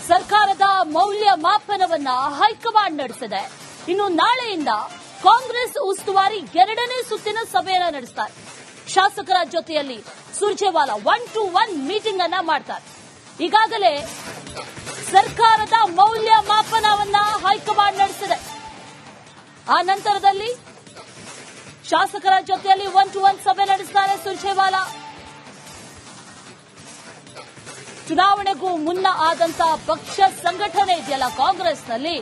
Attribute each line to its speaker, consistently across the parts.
Speaker 1: ಸರ್ಕಾರದ ಮೌಲ್ಯಮಾಪನವನ್ನ ಹೈಕಮಾಂಡ್ ನಡೆಸಿದೆ. ಇನ್ನು ನಾಳೆಯಿಂದ ಕಾಂಗ್ರೆಸ್ ಉಸ್ತುವಾರಿ ಎರಡನೇ ಸುತ್ತಿನ ಸಭೆಯನ್ನ ನಡೆಸ್ತಾರೆ. ಶಾಸಕರ ಜೊತೆಯಲ್ಲಿ ಸುರ್ಜೇವಾಲಾ 1-to-1 ಮೀಟಿಂಗ್ ಅನ್ನ ಮಾಡ್ತಾರೆ. ಈಗಾಗಲೇ ಸರ್ಕಾರದ ಮೌಲ್ಯಮಾಪನವನ್ನ ಹೈಕಮಾಂಡ್ ನಡೆಸಿದೆ. ಆ ನಂತರದಲ್ಲಿ ಶಾಸಕರ ಜೊತೆಯಲ್ಲಿ 1-to-1 ಸಭೆ ನಡೆಸ್ತಾರೆ ಸುರ್ಜೇವಾಲಾ. ಚುನಾವಣೆಗೂ ಮುನ್ನ ಆದಂತ ಪಕ್ಷ ಸಂಘಟನೆ ಇದೆಯಲ್ಲ ಕಾಂಗ್ರೆಸ್ನಲ್ಲಿ,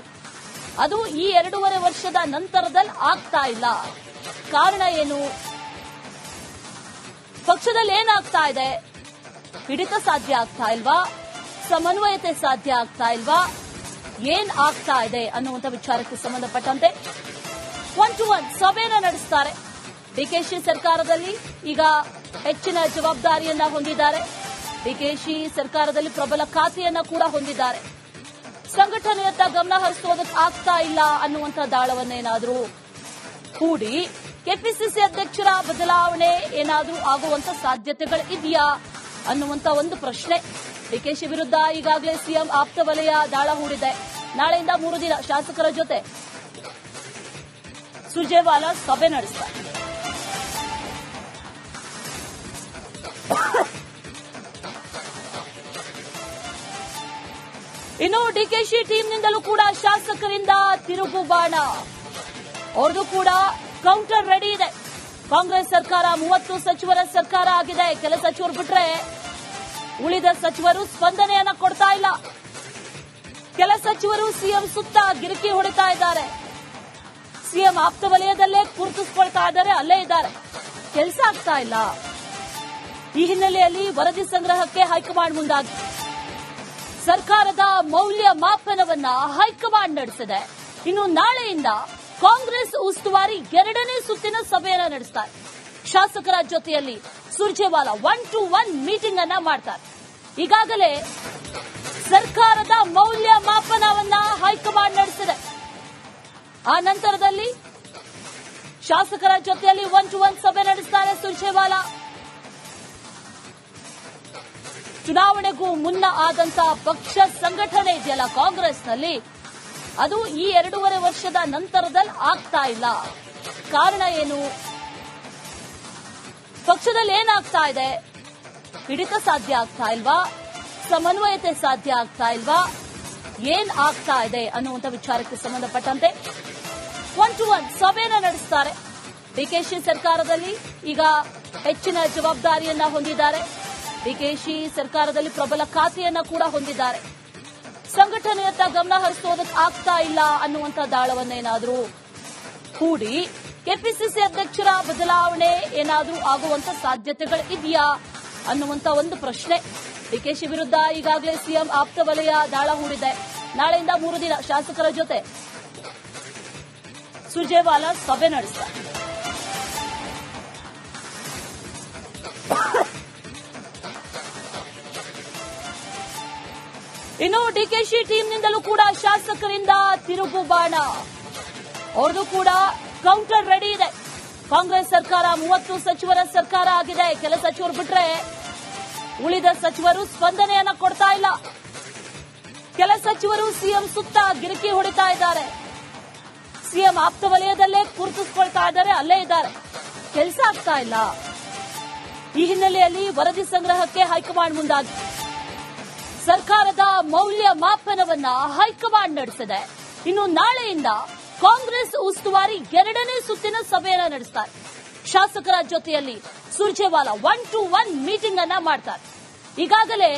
Speaker 1: ಅದು ಈ 2.5 ವರ್ಷದ ನಂತರದಲ್ಲಿ ಆಗ್ತಾ ಇಲ್ಲ. ಕಾರಣ ಏನು? ಪಕ್ಷದಲ್ಲಿ ಏನಾಗ್ತಾ ಇದೆ? ಹಿಡಿತ ಸಾಧ್ಯ ಆಗ್ತಾ ಇಲ್ವಾ? ಸಮನ್ವಯತೆ ಸಾಧ್ಯ ಆಗ್ತಾ ಇಲ್ವಾ? ಏನ್ ಆಗ್ತಾ ಇದೆ ಅನ್ನುವಂಥ ವಿಚಾರಕ್ಕೆ ಸಂಬಂಧಪಟ್ಟಂತೆ 1-to-1 ಸಭೆಯನ್ನು ನಡೆಸ್ತಾರೆ. ಡಿಕೆಶಿ ಸರ್ಕಾರದಲ್ಲಿ ಈಗ ಹೆಚ್ಚಿನ ಜವಾಬ್ದಾರಿಯನ್ನ ಹೊಂದಿದ್ದಾರೆ. ಡಿಕೆಶಿ ಸರ್ಕಾರದಲ್ಲಿ ಪ್ರಬಲ ಖಾತೆಯನ್ನ ಕೂಡ ಹೊಂದಿದ್ದಾರೆ. ಸಂಘಟನೆಯತ್ತ ಗಮನ ಹರಿಸೋದಕ್ಕೆ ಆಗ್ತಾ ಇಲ್ಲ ಅನ್ನುವಂಥ ದಾಳವನ್ನೇನಾದರೂ ಹೂಡಿ ಕೆಪಿಸಿಸಿ ಅಧ್ಯಕ್ಷರ ಬದಲಾವಣೆ ಏನಾದರೂ ಆಗುವಂತ ಸಾಧ್ಯತೆಗಳು ಇದೆಯಾ ಅನ್ನುವಂತ ಒಂದು ಪ್ರಶ್ನೆ. ಡಿಕೆಶಿ ವಿರುದ್ಧ ಈಗಾಗಲೇ ಸಿಎಂ ಆಪ್ತ ವಲಯ ದಾಳ ಹೂಡಿದೆ. ನಾಳೆಯಿಂದ 3 ದಿನ ಶಾಸಕರ ಜೊತೆ ಸುರ್ಜೇವಾಲಾ ಸಭೆ ನಡೆಸ್ತಾರೆ. ಇನ್ನು ಡಿಕೆಶಿ ಟೀಮ್ನಿಂದಲೂ ಕೂಡ ಶಾಸಕರಿಂದ ತಿರುಗುಬಾಣ. ಅವ್ರದ್ದು ಕೂಡ ಕೌಂಟರ್ ರೆಡಿ ಇದೆ. ಕಾಂಗ್ರೆಸ್ ಸರ್ಕಾರ 30 ಸಚಿವರ ಸರ್ಕಾರ ಆಗಿದೆ. ಕೆಲ ಸಚಿವರು ಬಿಟ್ರೆ ಉಳಿದ ಸಚಿವರು ಸ್ಪಂದನೆಯನ್ನ ಕೊಡ್ತಾ ಇಲ್ಲ. ಕೆಲ ಸಚಿವರು ಸಿಎಂ ಸುತ್ತ ಗಿರಿಕಿ ಹೊಡಿತಾ ಇದ್ದಾರೆ. ಸಿಎಂ ಆಪ್ತ ವಲಯದಲ್ಲೇ ಗುರುತಿಸಿಕೊಳ್ತಾ ಇದ್ದಾರೆ, ಅಲ್ಲೇ ಇದ್ದಾರೆ, ಕೆಲಸ ಆಗ್ತಾ ಇಲ್ಲ. ಈ ಹಿನ್ನೆಲೆಯಲ್ಲಿ ವರದಿ ಸಂಗ್ರಹಕ್ಕೆ ಹೈಕಮಾಂಡ್ ಮುಂದಾಗಿದೆ. ಸರ್ಕಾರದ ಮೌಲ್ಯಮಾಪನವನ್ನ ಹೈಕಮಾಂಡ್ ನಡೆಸಿದೆ. ಇನ್ನು ನಾಳೆಯಿಂದ ಕಾಂಗ್ರೆಸ್ ಉಸ್ತುವಾರಿ ಎರಡನೇ ಸುತ್ತಿನ ಸಭೆಯನ್ನ ನಡೆಸ್ತಾರೆ. ಶಾಸಕರ ಜೊತೆಯಲ್ಲಿ ಸುರ್ಜೇವಾಲಾ 1-to-1 ಮೀಟಿಂಗ್ ಅನ್ನ ಮಾಡ್ತಾರೆ. ಈಗಾಗಲೇ ಸರ್ಕಾರದ ಮೌಲ್ಯಮಾಪನವನ್ನ ಹೈಕಮಾಂಡ್ ನಡೆಸಿದೆ. ಆ ನಂತರದಲ್ಲಿ ಶಾಸಕರ ಜೊತೆಯಲ್ಲಿ 1-to-1 ಸಭೆ ನಡೆಸ್ತಾರೆ ಸುರ್ಜೇವಾಲಾ. ಚುನಾವಣೆಗೂ ಮುನ್ನ ಆದಂತ ಪಕ್ಷ ಸಂಘಟನೆ ಇದೆಯಲ್ಲ ಕಾಂಗ್ರೆಸ್ನಲ್ಲಿ, ಅದು ಈ 2.5 ವರ್ಷದ ನಂತರದಲ್ಲಿ ಆಗ್ತಾ ಇಲ್ಲ. ಕಾರಣ ಏನು? ಪಕ್ಷದಲ್ಲಿ ಏನಾಗ್ತಾ ಇದೆ? ಹಿಡಿತ ಸಾಧ್ಯ ಆಗ್ತಾ ಇಲ್ವಾ? ಸಮನ್ವಯತೆ ಸಾಧ್ಯ ಆಗ್ತಾ ಇಲ್ವಾ? ಏನ್ ಆಗ್ತಾ ಇದೆ ಅನ್ನುವಂಥ ವಿಚಾರಕ್ಕೆ ಸಂಬಂಧಪಟ್ಟಂತೆ 1-to-1 ಸಭೆಯನ್ನು ನಡೆಸ್ತಾರೆ. ಡಿಕೆಶಿ ಸರ್ಕಾರದಲ್ಲಿ ಈಗ ಹೆಚ್ಚಿನ ಜವಾಬ್ದಾರಿಯನ್ನ ಹೊಂದಿದ್ದಾರೆ. ಡಿಕೆಶಿ ಸರ್ಕಾರದಲ್ಲಿ ಪ್ರಬಲ ಖಾತೆಯನ್ನ ಕೂಡ ಹೊಂದಿದ್ದಾರೆ. ಸಂಘಟನೆಯತ್ತ ಗಮನ ಹರಿಸೋದಕ್ಕೆ ಆಗ್ತಾ ಇಲ್ಲ ಅನ್ನುವಂಥ ದಾಳವನ್ನೇನಾದರೂ ಹೂಡಿ ಕೆಪಿಸಿಸಿ ಅಧ್ಯಕ್ಷರ ಬದಲಾವಣೆ ಏನಾದರೂ ಆಗುವಂತ ಸಾಧ್ಯತೆಗಳು ಇದೆಯಾ ಅನ್ನುವಂತ ಒಂದು ಪ್ರಶ್ನೆ. ಡಿಕೆಶಿ ವಿರುದ್ಧ ಈಗಾಗಲೇ ಸಿಎಂ ಆಪ್ತ ವಲಯ ದಾಳ ಹೂಡಿದೆ. ನಾಳೆಯಿಂದ 3 ದಿನ ಶಾಸಕರ ಜೊತೆ ಸುರ್ಜೇವಾಲಾ ಸಭೆ ನಡೆಸ್ತಾರೆ. ಇನ್ನು ಡಿಕೆಶಿ ಟೀಮ್ನಿಂದಲೂ ಕೂಡ ಶಾಸಕರಿಂದ ತಿರುಗುಬಾಣ. ಅವ್ರದ್ದು ಕೂಡ ಕೌಂಟರ್ ರೆಡಿ ಇದೆ. ಕಾಂಗ್ರೆಸ್ ಸರ್ಕಾರ 30 ಸಚಿವರ ಸರ್ಕಾರ ಆಗಿದೆ. ಕೆಲ ಸಚಿವರು ಬಿಟ್ರೆ ಉಳಿದ ಸಚಿವರು ಸ್ಪಂದನೆಯನ್ನ ಕೊಡ್ತಾ ಇಲ್ಲ. ಕೆಲ ಸಚಿವರು ಸಿಎಂ ಸುತ್ತ ಗಿರಿಕಿ ಹೊಡಿತಾ ಇದ್ದಾರೆ. ಸಿಎಂ ಆಪ್ತ ವಲಯದಲ್ಲೇ ಗುರುತಿಸಿಕೊಳ್ತಾ ಇದ್ದಾರೆ, ಅಲ್ಲೇ ಇದ್ದಾರೆ, ಕೆಲಸ ಆಗ್ತಾ ಇಲ್ಲ. ಈ ಹಿನ್ನೆಲೆಯಲ್ಲಿ ವರದಿ ಸಂಗ್ರಹಕ್ಕೆ ಹೈಕಮಾಂಡ್ ಮುಂದಾಗಿದೆ. ಸರ್ಕಾರದ ಮೌಲ್ಯಮಾಪನವನ್ನ ಹೈಕಮಾಂಡ್ ನಡೆಸಿದೆ. ಇನ್ನು ನಾಳೆಯಿಂದ ಕಾಂಗ್ರೆಸ್ ಉಸ್ತುವಾರಿ ಎರಡನೇ ಸುತ್ತಿನ ಸಭೆಯನ್ನ ನಡೆಸ್ತಾರೆ. ಶಾಸಕರ ಜೊತೆಯಲ್ಲಿ ಸುರ್ಜೇವಾಲಾ 1-to-1 ಮೀಟಿಂಗ್ ಅನ್ನ ಮಾಡ್ತಾರೆ. ಈಗಾಗಲೇ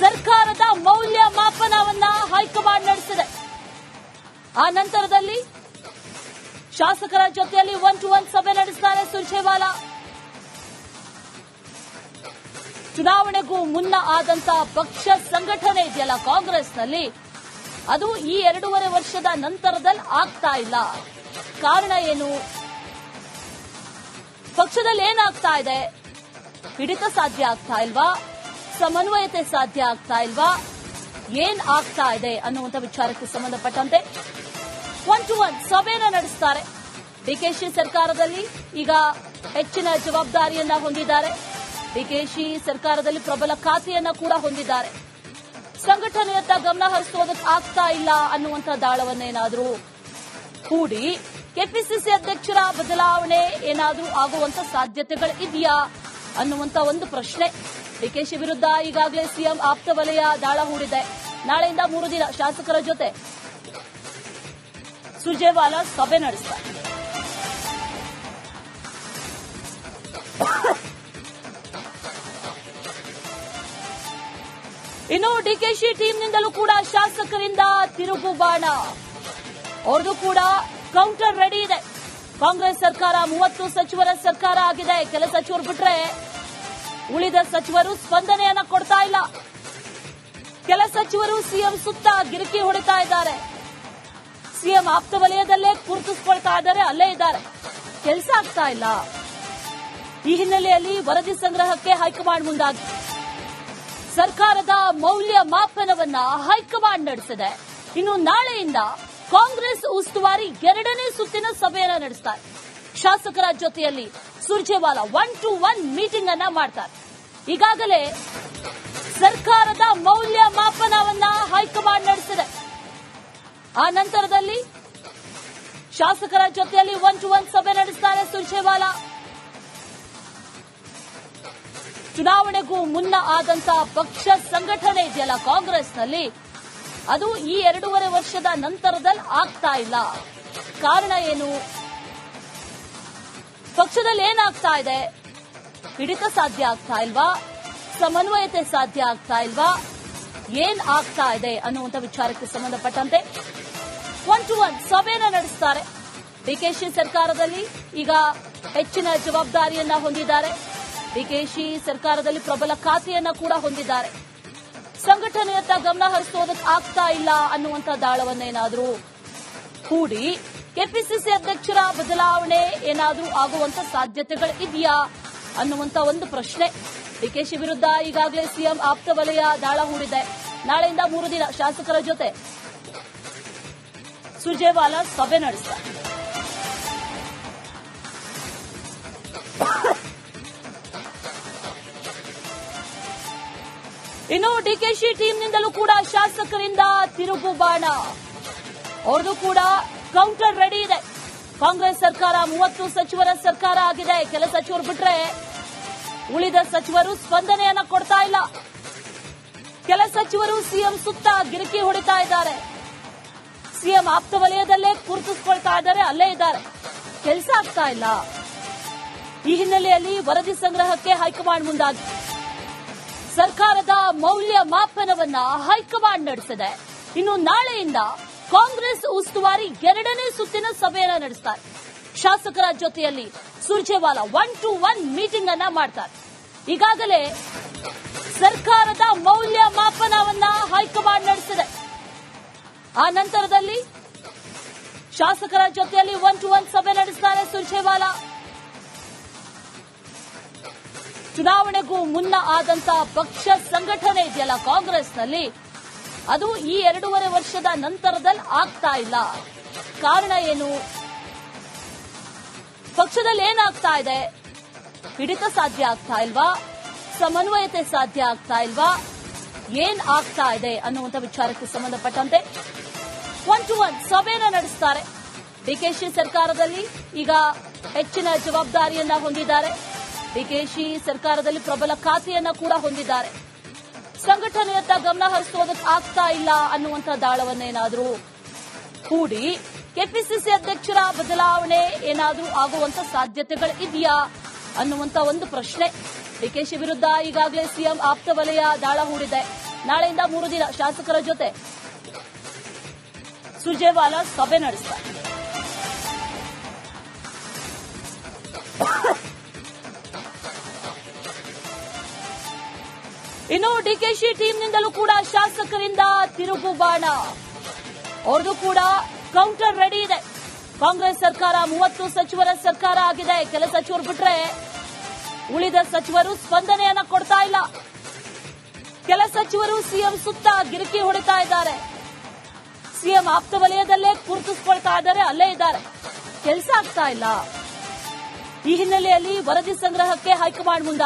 Speaker 1: ಸರ್ಕಾರದ ಮೌಲ್ಯಮಾಪನವನ್ನ ಹೈಕಮಾಂಡ್ ನಡೆಸಿದೆ. ಆ ನಂತರದಲ್ಲಿ ಶಾಸಕರ ಜೊತೆಯಲ್ಲಿ 1-to-1 ಸಭೆ ನಡೆಸ್ತಾರೆ ಸುರ್ಜೇವಾಲಾ. ಚುನಾವಣೆಗೂ ಮುನ್ನ ಆದಂತ ಪಕ್ಷ ಸಂಘಟನೆ ಇದೆಯಲ್ಲ ಕಾಂಗ್ರೆಸ್ನಲ್ಲಿ, ಅದು ಈ 2.5 ವರ್ಷದ ನಂತರದಲ್ಲಿ ಆಗ್ತಾ ಇಲ್ಲ. ಕಾರಣ ಏನು? ಪಕ್ಷದಲ್ಲಿ ಏನಾಗ್ತಾ ಇದೆ? ಹಿಡಿತ ಸಾಧ್ಯ ಆಗ್ತಾ ಇಲ್ವಾ? ಸಮನ್ವಯತೆ ಸಾಧ್ಯ ಆಗ್ತಾ ಇಲ್ವಾ? ಏನ್ ಆಗ್ತಾ ಇದೆ ಅನ್ನುವಂಥ ವಿಚಾರಕ್ಕೆ ಸಂಬಂಧಪಟ್ಟಂತೆ 1-to-1 ಸಭೆಯನ್ನು ನಡೆಸ್ತಾರೆ. ಡಿಕೆಶಿ ಸರ್ಕಾರದಲ್ಲಿ ಈಗ ಹೆಚ್ಚಿನ ಜವಾಬ್ದಾರಿಯನ್ನ ಹೊಂದಿದ್ದಾರೆ. ಡಿಕೆಶಿ ಸರ್ಕಾರದಲ್ಲಿ ಪ್ರಬಲ ಖಾತೆಯನ್ನ ಕೂಡ ಹೊಂದಿದ್ದಾರೆ. ಸಂಘಟನೆಯತ್ತ ಗಮನ ಹರಿಸೋದಕ್ಕೆ ಆಗ್ತಾ ಇಲ್ಲ ಅನ್ನುವಂಥ ದಾಳವನ್ನೇನಾದರೂ ಹೂಡಿ ಕೆಪಿಸಿಸಿ ಅಧ್ಯಕ್ಷರ ಬದಲಾವಣೆ ಏನಾದರೂ ಆಗುವಂತ ಸಾಧ್ಯತೆಗಳು ಇದೆಯಾ ಅನ್ನುವಂತ ಒಂದು ಪ್ರಶ್ನೆ. ಡಿಕೆಶಿ ವಿರುದ್ಧ ಈಗಾಗಲೇ ಸಿಎಂ ಆಪ್ತ ವಲಯ ದಾಳ ಹೂಡಿದೆ. ನಾಳೆಯಿಂದ 3 ದಿನ ಶಾಸಕರ ಜೊತೆ ಸುರ್ಜೇವಾಲಾ ಸಭೆ ನಡೆಸ್ತಾರೆ. ಇನ್ನು ಡಿಕೆಶಿ ಟೀಮ್ನಿಂದಲೂ ಕೂಡ ಶಾಸಕರಿಂದ ತಿರುಗುಬಾಣ. ಅವ್ರದ್ದು ಕೂಡ ಕೌಂಟರ್ ರೆಡಿ ಇದೆ. ಕಾಂಗ್ರೆಸ್ ಸರ್ಕಾರ 30 ಸಚಿವರ ಸರ್ಕಾರ ಆಗಿದೆ. ಕೆಲ ಸಚಿವರು ಬಿಟ್ರೆ ಉಳಿದ ಸಚಿವರು ಸ್ಪಂದನೆಯನ್ನ ಕೊಡ್ತಾ ಇಲ್ಲ. ಕೆಲ ಸಚಿವರು ಸಿಎಂ ಸುತ್ತ ಗಿರಿಕಿ ಹೊಡಿತಾ ಇದ್ದಾರೆ. ಸಿಎಂ ಆಪ್ತ ವಲಯದಲ್ಲೇ ಗುರುತಿಸಿಕೊಳ್ತಾ ಇದ್ದಾರೆ, ಅಲ್ಲೇ ಇದ್ದಾರೆ, ಕೆಲಸ ಆಗ್ತಾ ಇಲ್ಲ. ಈ ಹಿನ್ನೆಲೆಯಲ್ಲಿ ವರದಿ ಸಂಗ್ರಹಕ್ಕೆ ಹೈಕಮಾಂಡ್ ಮುಂದಾಗಿದೆ. ಸರ್ಕಾರದ ಮೌಲ್ಯ ಮಾಪನವನ್ನ ಹೈಕಮಾಂಡ್ ನಡೆಸಿದೆ. ಇನ್ನು ನಾಳೆಯಿಂದ ಕಾಂಗ್ರೆಸ್ ಉಸ್ತುವಾರಿ 2ನೇ ಸುತ್ತಿನ ಸಭೆಯನ್ನ ನಡೆಸ್ತಾರೆ. ಶಾಸಕರ ಜೊತೆಯಲ್ಲಿ ಸುರ್ಜೇವಾಲಾ 1-to-1 ಮೀಟಿಂಗ್ ಅನ್ನ ಮಾಡ್ತಾರೆ. ಈಗಾಗಲೇ ಸರ್ಕಾರದ ಮೌಲ್ಯ ಮಾಪನವನ್ನ ಹೈಕಮಾಂಡ್ ನಡೆಸಿದೆ. ಆ ನಂತರದಲ್ಲಿ ಶಾಸಕರ ಜೊತೆಯಲ್ಲಿ 1-to-1 ಸಭೆ ನಡೆಸ್ತಾರೆ ಸುರ್ಜೇವಾಲಾ. ಚುನಾವಣೆಗೂ ಮುನ್ನ ಆದಂತ ಪಕ್ಷ ಸಂಘಟನೆ ಇದೆಯಲ್ಲ ಕಾಂಗ್ರೆಸ್ನಲ್ಲಿ, ಅದು ಈ 2.5 ವರ್ಷದ ನಂತರದಲ್ಲಿ ಆಗ್ತಾ ಇಲ್ಲ. ಕಾರಣ ಏನು? ಪಕ್ಷದಲ್ಲಿ ಏನಾಗ್ತಾ ಇದೆ? ಹಿಡಿತ ಸಾಧ್ಯ ಆಗ್ತಾ ಇಲ್ವಾ? ಸಮನ್ವಯತೆ ಸಾಧ್ಯ ಆಗ್ತಾ ಇಲ್ವಾ? ಏನ್ ಆಗ್ತಾ ಇದೆ ಅನ್ನುವಂಥ ವಿಚಾರಕ್ಕೆ ಸಂಬಂಧಪಟ್ಟಂತೆ 1-to-1 ಸಭೆಯನ್ನು ನಡೆಸ್ತಾರೆ. ಡಿಕೆಶಿ ಸರ್ಕಾರದಲ್ಲಿ ಈಗ ಹೆಚ್ಚಿನ ಜವಾಬ್ದಾರಿಯನ್ನ ಹೊಂದಿದ್ದಾರೆ. ಡಿಕೆಶಿ ಸರ್ಕಾರದಲ್ಲಿ ಪ್ರಬಲ ಖಾತೆಯನ್ನ ಕೂಡ ಹೊಂದಿದ್ದಾರೆ. ಸಂಘಟನೆಯತ್ತ ಗಮನ ಹರಿಸೋದಕ್ಕೆ ಆಗ್ತಾ ಇಲ್ಲ ಅನ್ನುವಂಥ ದಾಳವನ್ನೇನಾದರೂ ಹೂಡಿ ಕೆಪಿಸಿಸಿ ಅಧ್ಯಕ್ಷರ ಬದಲಾವಣೆ ಏನಾದರೂ ಆಗುವಂತ ಸಾಧ್ಯತೆಗಳು ಇದೆಯಾ ಅನ್ನುವಂತ ಒಂದು ಪ್ರಶ್ನೆ. ಡಿಕೆಶಿ ವಿರುದ್ಧ ಈಗಾಗಲೇ ಸಿಎಂ ಆಪ್ತ ವಲಯ ದಾಳ ಹೂಡಿದೆ. ನಾಳೆಯಿಂದ 3 ದಿನ ಶಾಸಕರ ಜೊತೆ ಸುರ್ಜೇವಾಲಾ ಸಭೆ ನಡೆಸ್ತಾರೆ. ಇನ್ನು ಡಿಕೆಶಿ ಟೀಮ್ನಿಂದಲೂ ಕೂಡ ಶಾಸಕರಿಂದ ತಿರುಗುಬಾಣ. ಅವ್ರದ್ದು ಕೂಡ ಕೌಂಟರ್ ರೆಡಿ ಇದೆ. ಕಾಂಗ್ರೆಸ್ ಸರ್ಕಾರ 30 ಸಚಿವರ ಸರ್ಕಾರ ಆಗಿದೆ. ಕೆಲ ಸಚಿವರು ಬಿಟ್ರೆ ಉಳಿದ ಸಚಿವರು ಸ್ಪಂದನೆಯನ್ನ ಕೊಡ್ತಾ ಇಲ್ಲ. ಕೆಲ ಸಚಿವರು ಸಿಎಂ ಸುತ್ತ ಗಿರಿಕಿ ಹೊಡಿತಾ ಇದ್ದಾರೆ. ಸಿಎಂ ಆಪ್ತ ವಲಯದಲ್ಲೇ ಗುರುತಿಸಿಕೊಳ್ತಾ ಇದ್ದಾರೆ, ಅಲ್ಲೇ ಇದ್ದಾರೆ, ಕೆಲಸ ಆಗ್ತಾ ಇಲ್ಲ. ಈ ಹಿನ್ನೆಲೆಯಲ್ಲಿ ವರದಿ ಸಂಗ್ರಹಕ್ಕೆ ಹೈಕಮಾಂಡ್ ಮುಂದಾಗಿದೆ. ಸರ್ಕಾರದ ಮೌಲ್ಯ ಮಾಪನವನ್ನ ಹೈಕಮಾಂಡ್ ನಡೆಸಿದೆ. ಇನ್ನು ನಾಳೆಯಿಂದ ಕಾಂಗ್ರೆಸ್ ಉಸ್ತುವಾರಿ 2ನೇ ಸುತ್ತಿನ ಸಭೆಯನ್ನ ನಡೆಸ್ತಾರೆ. ಶಾಸಕರ ಜೊತೆಯಲ್ಲಿ ಸುರ್ಜೇವಾಲಾ 1-to-1 ಮೀಟಿಂಗ್ ಅನ್ನ ಮಾಡ್ತಾರೆ. ಈಗಾಗಲೇ ಸರ್ಕಾರದ ಮೌಲ್ಯ ಮಾಪನವನ್ನ ಹೈಕಮಾಂಡ್ ನಡೆಸಿದೆ. ಆ ನಂತರದಲ್ಲಿ ಶಾಸಕರ ಜೊತೆಯಲ್ಲಿ 1-to-1 ಸಭೆ ನಡೆಸ್ತಾರೆ ಸುರ್ಜೇವಾಲಾ. ಚುನಾವಣೆಗೂ ಮುನ್ನ ಆದಂತ ಪಕ್ಷ ಸಂಘಟನೆ ಇದೆಯಲ್ಲ ಕಾಂಗ್ರೆಸ್ನಲ್ಲಿ, ಅದು ಈ 2.5 ವರ್ಷದ ನಂತರದಲ್ಲಿ ಆಗ್ತಾ ಇಲ್ಲ. ಕಾರಣ ಏನು? ಪಕ್ಷದಲ್ಲಿ ಏನಾಗ್ತಾ ಇದೆ? ಹಿಡಿತ ಸಾಧ್ಯ ಆಗ್ತಾ ಇಲ್ವಾ? ಸಮನ್ವಯತೆ ಸಾಧ್ಯ ಆಗ್ತಾ ಇಲ್ವಾ? ಏನ್ ಆಗ್ತಾ ಇದೆ ಅನ್ನುವಂಥ ವಿಚಾರಕ್ಕೆ ಸಂಬಂಧಪಟ್ಟಂತೆ 1-to-1 ಸಭೆಯನ್ನು ನಡೆಸ್ತಾರೆ. ಡಿಕೆಶಿ ಸರ್ಕಾರದಲ್ಲಿ ಈಗ ಹೆಚ್ಚಿನ ಜವಾಬ್ದಾರಿಯನ್ನ ಹೊಂದಿದ್ದಾರೆ. ಡಿಕೆಶಿ ಸರ್ಕಾರದಲ್ಲಿ ಪ್ರಬಲ ಖಾತೆಯನ್ನ ಕೂಡ ಹೊಂದಿದ್ದಾರೆ. ಸಂಘಟನೆಯತ್ತ ಗಮನ ಹರಿಸೋದಕ್ಕೆ ಆಗ್ತಾ ಇಲ್ಲ ಅನ್ನುವಂಥ ದಾಳವನ್ನೇನಾದರೂ ಹೂಡಿ ಕೆಪಿಸಿಸಿ ಅಧ್ಯಕ್ಷರ ಬದಲಾವಣೆ ಏನಾದರೂ ಆಗುವಂತ ಸಾಧ್ಯತೆಗಳು ಇದೆಯಾ ಅನ್ನುವಂತ ಒಂದು ಪ್ರಶ್ನೆ. ಡಿಕೆಶಿ ವಿರುದ್ಧ ಈಗಾಗಲೇ ಸಿಎಂ ಆಪ್ತ ವಲಯ ದಾಳ ಹೂಡಿದೆ. ನಾಳೆಯಿಂದ 3 ದಿನ ಶಾಸಕರ ಜೊತೆ ಸುರ್ಜೇವಾಲಾ ಸಭೆ ನಡೆಸ್ತಾರೆ. ಇನ್ನು ಡಿಕೆಶಿ ಟೀಮ್ನಿಂದಲೂ ಕೂಡ ಶಾಸಕರಿಂದ ತಿರುಗುಬಾಣ. ಅವ್ರದ್ದು ಕೂಡ ಕೌಂಟರ್ ರೆಡಿ ಇದೆ. ಕಾಂಗ್ರೆಸ್ ಸರ್ಕಾರ 30 ಸಚಿವರ ಸರ್ಕಾರ ಆಗಿದೆ. ಕೆಲ ಸಚಿವರು ಬಿಟ್ರೆ ಉಳಿದ ಸಚಿವರು ಸ್ಪಂದನೆಯನ್ನ ಕೊಡ್ತಾ ಇಲ್ಲ. ಕೆಲ ಸಚಿವರು ಸಿಎಂ ಸುತ್ತ ಗಿರಿಕಿ ಹೊಡಿತಾ ಇದ್ದಾರೆ. ಸಿಎಂ ಆಪ್ತ ವಲಯದಲ್ಲೇ ಗುರುತಿಸಿಕೊಳ್ತಾ ಇದ್ದಾರೆ, ಅಲ್ಲೇ ಇದ್ದಾರೆ, ಕೆಲಸ ಆಗ್ತಾ ಇಲ್ಲ. ಈ ಹಿನ್ನೆಲೆಯಲ್ಲಿ ವರದಿ ಸಂಗ್ರಹಕ್ಕೆ ಹೈಕಮಾಂಡ್ ಮುಂದಾಗಿದೆ.